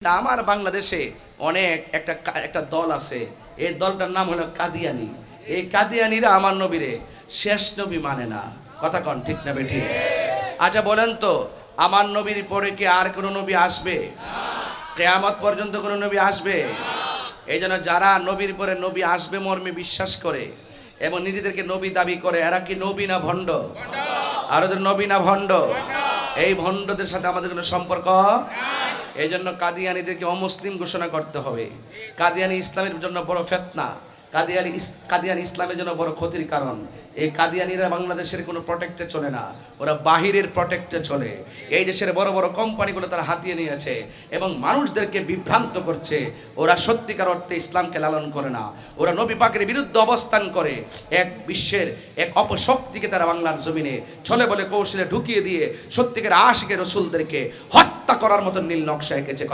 আমার বাংলাদেশে অনেক একটা দল আছে। এই দলটার নাম হলো কাদিয়ানি। এই কাদিয়ানিরা আমার নবীরে শেষ নবী মানে না। কথা কন ঠিক না বেঠিক? আচ্ছা বলেন তো, আমার নবীর পরে কি আর কোনো নবী আসবে? কিয়ামত পর্যন্ত কোনো নবী আসবে? এই জন্য যারা নবীর পরে নবী আসবে মর্মে বিশ্বাস করে এবং নিজেদেরকে নবী দাবি করে, এরা কি নবী না ভণ্ড? আরো যে নবী না ভণ্ড? এই ভণ্ডদের সাথে আমাদের কোনো সম্পর্ক। এই জন্য কাদিয়ানিদেরকে অমুসলিম ঘোষণা করতে হবে। কাদিয়ানি ইসলামের জন্য বড় ফিতনা, কাদিয়ানি ইসলামের জন্য বড় ক্ষতির কারণ। এই কাদিয়ানিরা বাংলাদেশের কোনো প্রোটেক্টে চলে না, ওরা বাহিরের প্রোটেক্টে চলে। এই দেশের বড় বড় কোম্পানিগুলো তারা হাতিয়ে নিয়েছে এবং মানুষদেরকে বিভ্রান্ত করছে। ওরা সত্যিকার অর্থে ইসলামকে লালন করে না, ওরা নবী পাকের বিরুদ্ধে অবস্থান করে। এক বিশ্বের এক অপশক্তিকে তারা বাংলার জমিনে ছলে বলে কৌশলে ঢুকিয়ে দিয়ে সত্যিকার আশিকে রসুলদেরকে হত্যা করার মতো নীল নকশা এঁকেছে।